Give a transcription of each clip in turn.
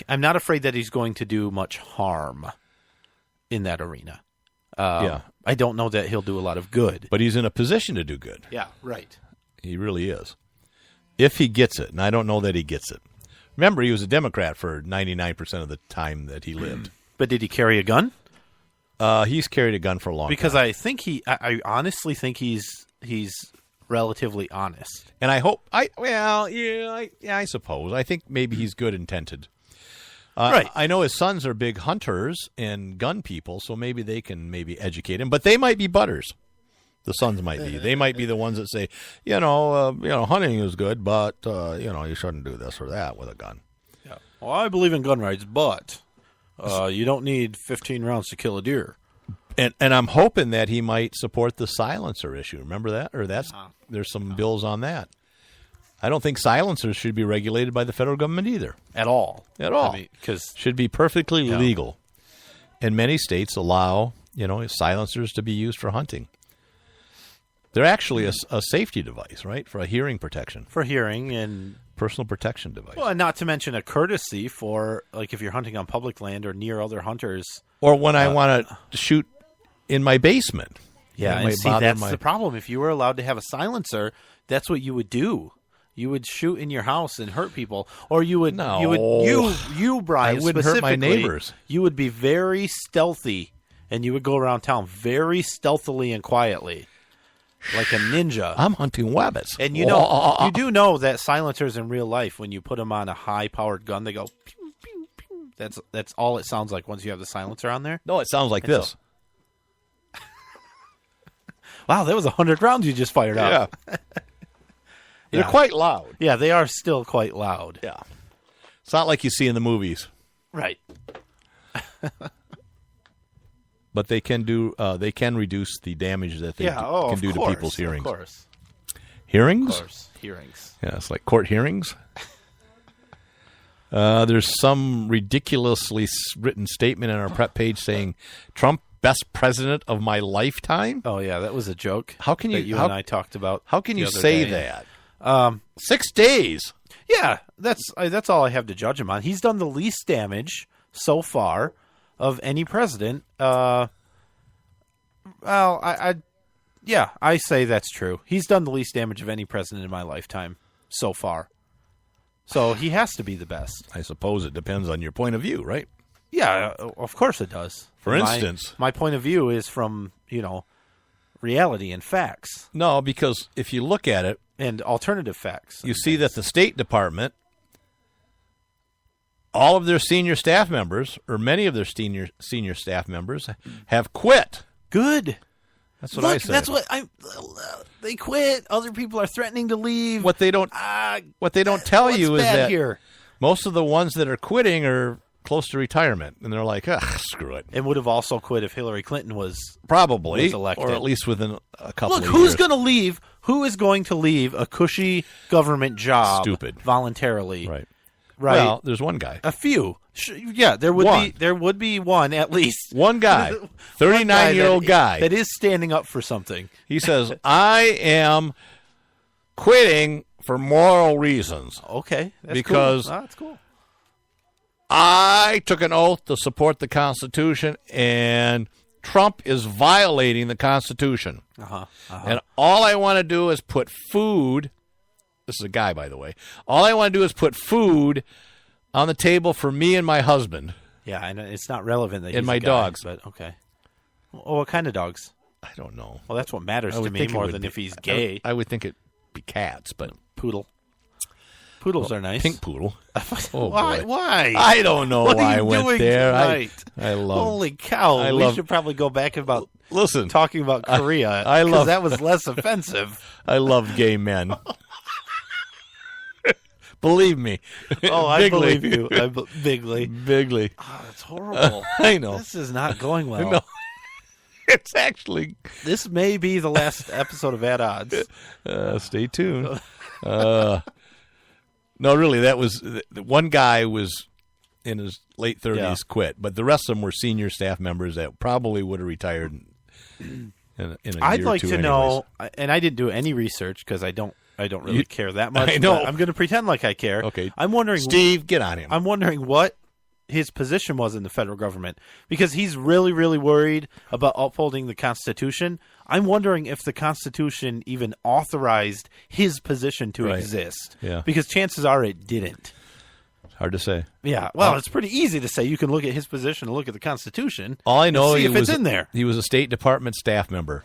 I'm not afraid that he's going to do much harm in that arena. I don't know that he'll do a lot of good. But he's in a position to do good. Yeah, right. He really is. If he gets it, and I don't know that he gets it. Remember, he was a Democrat for 99% of the time that he lived. But did he carry a gun? He's carried a gun for a long time. Because I think I honestly think he's relatively honest. And I hope, I suppose. I think maybe he's good intended. Right. I know his sons are big hunters and gun people, so maybe they can educate him. But they might be butters. The sons might be. They might be the ones that say, hunting is good, but you shouldn't do this or that with a gun. Yeah. Well, I believe in gun rights, but you don't need 15 rounds to kill a deer. And I'm hoping that he might support the silencer issue. Remember that? Or there's some bills on that. I don't think silencers should be regulated by the federal government either. At all. At all. I mean, 'cause should be perfectly legal. And many states allow, silencers to be used for hunting. They're actually a safety device, right? For a hearing protection. For hearing and personal protection device. Well, and not to mention a courtesy for, like, if you're hunting on public land or near other hunters. Or when I want to shoot in my basement. Yeah, and see, that's the problem. If you were allowed to have a silencer, that's what you would do. You would shoot in your house and hurt people, or you would. No, you, Brian, I wouldn't hurt my neighbors. You would be very stealthy, and you would go around town very stealthily and quietly, like a ninja. I'm hunting rabbits, and you do know that silencers in real life, when you put them on a high-powered gun, they go pew pew pew. That's all it sounds like once you have the silencer on there. No, it sounds like this. Wow, that was 100 rounds you just fired out. Yeah. They're quite loud. Yeah, they are still quite loud. Yeah. It's not like you see in the movies. Right. But they can reduce the damage that they can do to people's hearings. Of course. Hearings? Of course. Hearings. Yeah, it's like court hearings. There's some ridiculously written statement on our prep page saying Trump best president of my lifetime. Oh yeah, that was a joke. How can you? That you and I talked about. How can you say that? 6 days. Yeah, that's all I have to judge him on. He's done the least damage so far of any president. I say that's true. He's done the least damage of any president in my lifetime so far. So he has to be the best. I suppose it depends on your point of view, right? Yeah, of course it does. For instance, my point of view is from, reality and facts. No, because if you look at it, and alternative facts. You see that the State Department, all of their senior staff members, or many of their senior staff members, have quit. Good. That's what I said. That's what they quit. Other people are threatening to leave. What they don't tell you is that most of the ones that are quitting are close to retirement, and they're like, screw it. And would have also quit if Hillary Clinton was elected, or at least within a couple of years. Look, who's going to leave? Who is going to leave a cushy government job voluntarily? Right. Well, there's one guy. A few. Yeah, there would be one at least. One guy. 39-year-old guy. That is standing up for something. He says, I am quitting for moral reasons. Okay. That's cool. I took an oath to support the Constitution, and Trump is violating the Constitution. And all I want to do is put food. This is a guy, by the way. All I want to do is put food on the table for me and my husband. Yeah, and it's not relevant that he's and my a guy, dogs. But okay. Well, what kind of dogs? I don't know. Well, that's what matters to me more than if he's gay. I would think it'd be cats, but poodle. Poodles are nice. Pink poodle. Oh, why? Boy. Why? I don't know why I went there. I love. Holy cow! We should probably go back about talking about Korea. I love that was less offensive. I love gay men. Believe me. Oh, I believe you. Bigly. Oh, that's horrible. I know. This is not going well. No. It's actually. This may be the last episode of At Odds. Stay tuned. No, really, that was one guy was in his late 30s, quit, but the rest of them were senior staff members that probably would have retired in a year or two. I'd like to know, and I didn't do any research because I don't really care that much. I know. I'm going to pretend like I care. Okay, I'm wondering, Steve, get on him. I'm wondering what his position was in the federal government, because he's really, really worried about upholding the Constitution. I'm wondering if the Constitution even authorized his position to exist. Yeah. Because chances are it didn't. Hard to say. Yeah, well, it's pretty easy to say. You can look at his position and look at the Constitution. All I know, and see if it's in there. He was a State Department staff member.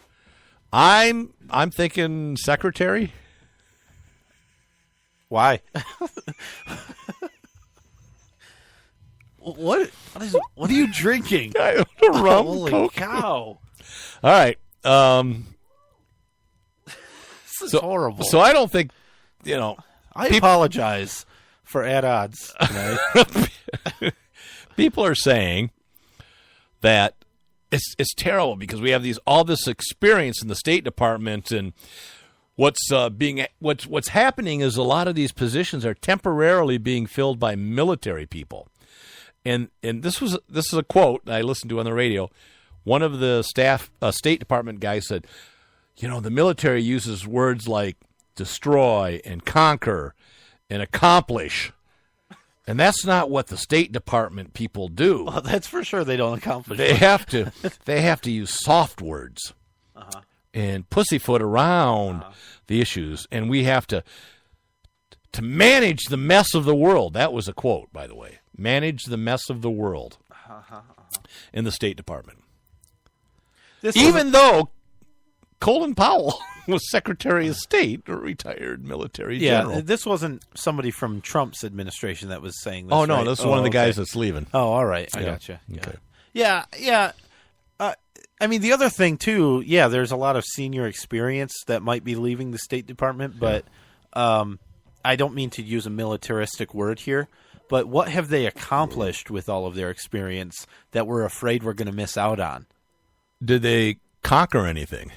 I'm thinking secretary. Why? What are you drinking? I don't know, rum, Holy Coke. cow! All right. This is horrible. So I don't think, I apologize for at odds tonight. People are saying that it's terrible because we have all this experience in the State Department, and what's happening is a lot of these positions are temporarily being filled by military people. And this is a quote I listened to on the radio. One of the State Department guys said, the military uses words like destroy and conquer and accomplish. And that's not what the State Department people do. Well, that's for sure. They don't accomplish. They have to use soft words and pussyfoot around the issues, and we have to manage the mess of the world. That was a quote, by the way. Manage the mess of the world in the State Department. Even though Colin Powell was Secretary of State, a retired military general. Yeah, this wasn't somebody from Trump's administration that was saying this. Oh, no, right? this is one of the guys that's leaving. Oh, all right. I gotcha. Okay. Yeah. I mean, the other thing, too, there's a lot of senior experience that might be leaving the State Department, but I don't mean to use a militaristic word here, but what have they accomplished with all of their experience that we're afraid we're going to miss out on? Did they conquer anything?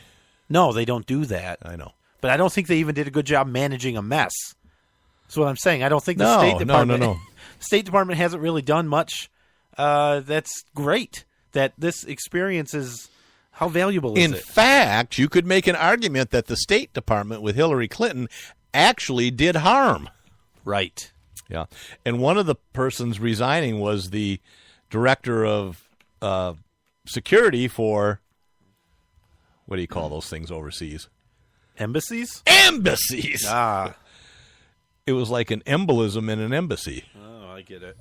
No, they don't do that. I know. But I don't think they even did a good job managing a mess. That's what I'm saying. I don't think the No, State Department no. State Department hasn't really done much. That's great. That this experience is, how valuable is it? In fact, you could make an argument that the State Department with Hillary Clinton actually did harm. Right. Yeah. And one of the persons resigning was the director of security for, what do you call those things overseas? Embassies? Embassies! Ah. It was like an embolism in an embassy. Oh, I get it.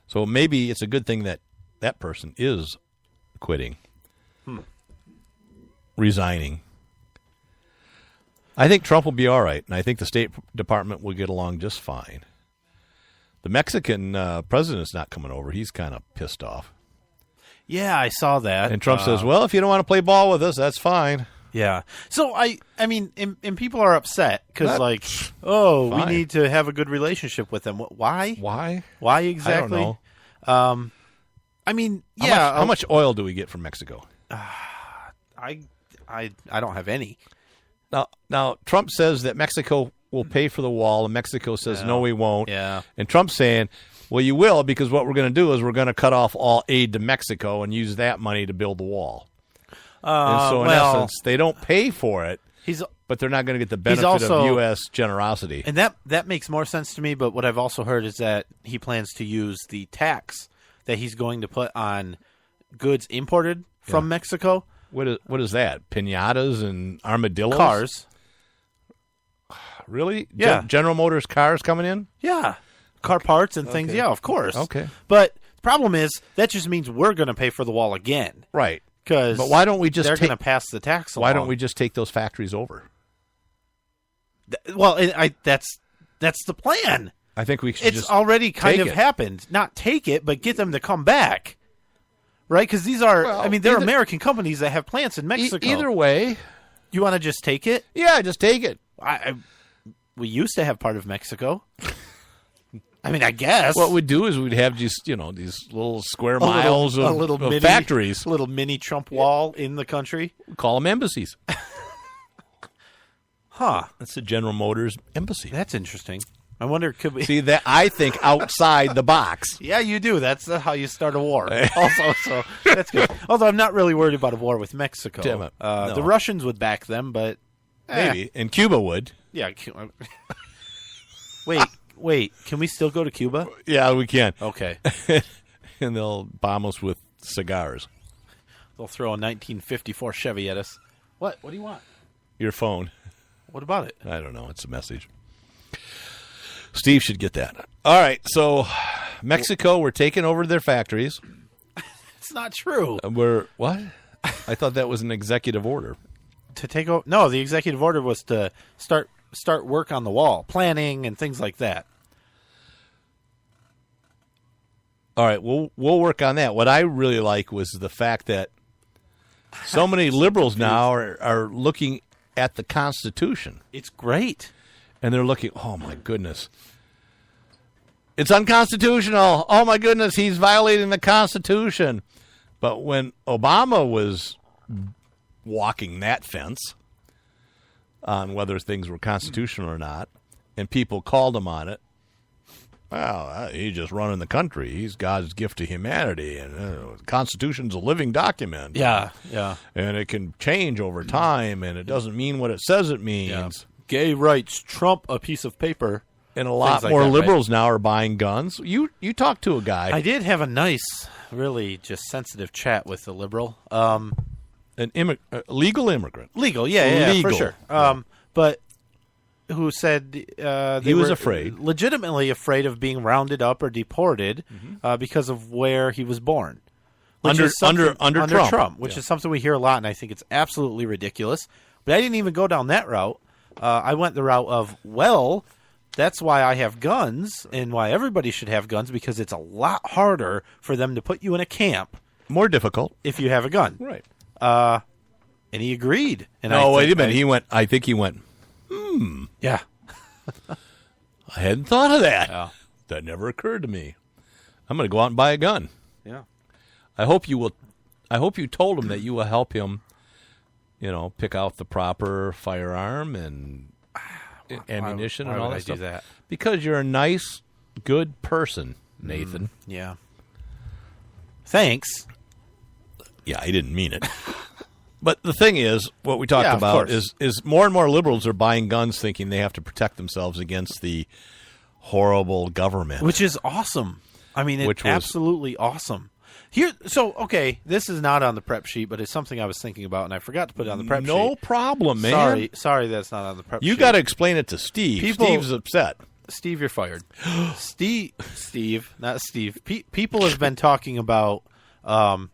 So maybe it's a good thing that that person is quitting, resigning. I think Trump will be all right, and I think the State Department will get along just fine. The Mexican president's not coming over. He's kind of pissed off. Yeah, I saw that. And Trump says, well, if you don't want to play ball with us, that's fine. Yeah. So, I mean, and people are upset because, fine. we need to have a good relationship with them. Why? Why exactly? I don't know. I mean, How much oil do we get from Mexico? I don't have any. Now, Trump says that Mexico will pay for the wall, and Mexico says, no, we won't. Yeah. And Trump's saying, well, you will, because what we're going to do is we're going to cut off all aid to Mexico and use that money to build the wall. And so, in essence, they don't pay for it, but they're not going to get the benefit of U.S. generosity. And that makes more sense to me, but what I've also heard is that he plans to use the tax that he's going to put on goods imported from Mexico. What is that? Piñatas and armadillos? Cars. Really? Yeah. General Motors cars coming in? Yeah. Car parts and things. Yeah, of course. Okay. But the problem is that just means we're going to pay for the wall again. Right. But why don't we just they're going to pass the tax along. Why don't we just take those factories over? Well, that's the plan. I think we should It's already kind of happened. Not take it, but get them to come back. Right? Because these are, they're American companies that have plants in Mexico. Either way. You want to just take it? Yeah, just take it. We used to have part of Mexico. I mean, I guess. What we'd do is we'd have just, these little square miles of factories. A little mini Trump wall in the country. We call them embassies. Huh. That's the General Motors embassy. That's interesting. I wonder, could we... See, that I think outside the box. Yeah, you do. That's how you start a war. Also, so that's good. Although I'm not really worried about a war with Mexico. Damn it. No. The Russians would back them, but... Maybe. And Cuba would. Yeah. Wait, Wait, can we still go to Cuba? Yeah, we can. Okay. And they'll bomb us with cigars. They'll throw a 1954 Chevy at us. What? What do you want? Your phone. What about it? I don't know. It's a message. Steve should get that. All right. So, Mexico, we're taking over their factories. It's not true. We're what? I thought that was an executive order. To take over? No, the executive order was to start work on the wall, planning and things like that. All right. We'll work on that. What I really like was the fact that so many liberals now are looking at the Constitution. It's great. And they're looking, oh, my goodness. It's unconstitutional. Oh, my goodness, he's violating the Constitution. But when Obama was walking that fence on whether things were constitutional or not, and people called him on it, well, he's just running the country. He's God's gift to humanity, and the Constitution's a living document. Yeah. And it can change over time, and it doesn't mean what it says it means. Yeah. Gay rights trump a piece of paper. And a lot more liberals now are buying guns. You talked to a guy. I did have a nice, really just sensitive chat with a liberal. Legal immigrant. Legal, yeah, Legal. for sure. But who said he was afraid, legitimately afraid of being rounded up or deported because of where he was born. Under Trump, which is something we hear a lot, and I think it's absolutely ridiculous. But I didn't even go down that route. I went the route of, well, that's why I have guns and why everybody should have guns, because it's a lot harder for them to put you in a camp. More difficult. If you have a gun. Right. And he agreed. And wait a minute. I think he went, Yeah. I hadn't thought of that. Yeah. That never occurred to me. I'm going to go out and buy a gun. Yeah. I hope you told him that you will help him, pick out the proper firearm and ammunition why and all would that I stuff. do that? Because you're a nice, good person, Nathan. Yeah. Thanks. Yeah, I didn't mean it. But the thing is, what we talked Yeah, of about course. is more and more liberals are buying guns thinking they have to protect themselves against the horrible government. Which is awesome. I mean, it's absolutely awesome. Okay, this is not on the prep sheet, but it's something I was thinking about, and I forgot to put it on the prep sheet. No problem, man. Sorry that's not on the prep sheet. You got to explain it to Steve. Steve's upset. Steve, you're fired. Steve, not Steve. People have been talking about, and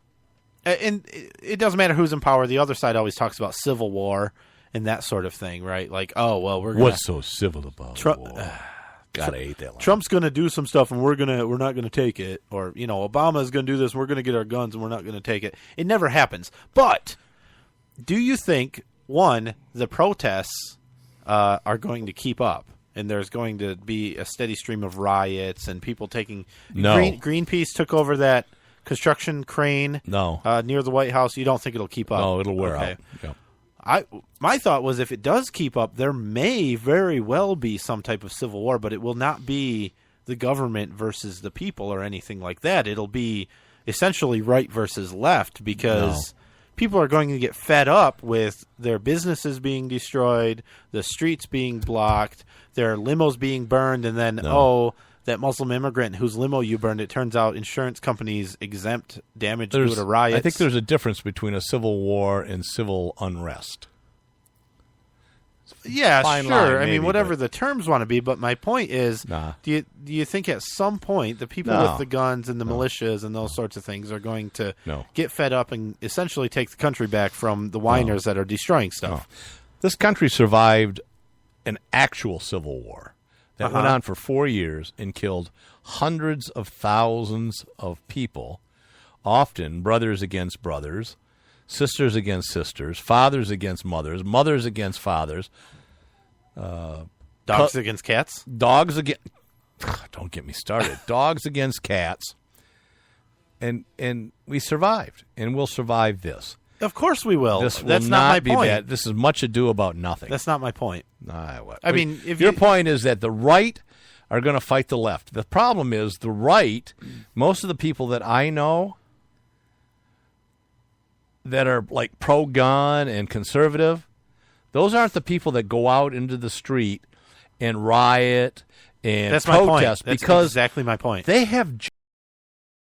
it doesn't matter who's in power. The other side always talks about civil war and that sort of thing, right? Like, oh well, we're gonna, what's so civil about war? God, I hate that line. Trump's going to do some stuff, and we're not going to take it. Or Obama's going to do this, and we're going to get our guns, and we're not going to take it. It never happens. But do you think, one, the protests are going to keep up, and there's going to be a steady stream of riots and people taking? No. Greenpeace took over that construction crane. No. Near the White House. You don't think it'll keep up? No, it'll wear out. Yeah. My thought was, if it does keep up, there may very well be some type of civil war, but it will not be the government versus the people or anything like that. It'll be essentially right versus left, because people are going to get fed up with their businesses being destroyed, the streets being blocked, their limos being burned, and then, that Muslim immigrant whose limo you burned, it turns out insurance companies exempt damage due to riots. I think there's a difference between a civil war and civil unrest. Yeah, Fine sure. line, I mean, maybe, whatever but- the terms want to be, but my point is, do you think at some point the people with the guns and the militias and those sorts of things are going to get fed up and essentially take the country back from the whiners that are destroying stuff? This country survived an actual civil war that went on for 4 years and killed hundreds of thousands of people, often brothers against brothers, sisters against sisters, fathers against mothers, mothers against fathers. Dogs against cats? Dogs against... Don't get me started. Dogs against cats. And we survived, and we'll survive this. Of course we will. This will That's not not my be point. bad. This is much ado about nothing. That's not my point. I mean, if your point is that the right are going to fight the left. The problem is the right, most of the people that I know that are like pro-gun and conservative, those aren't the people that go out into the street and riot and That's my point. protest That's because exactly my point. they have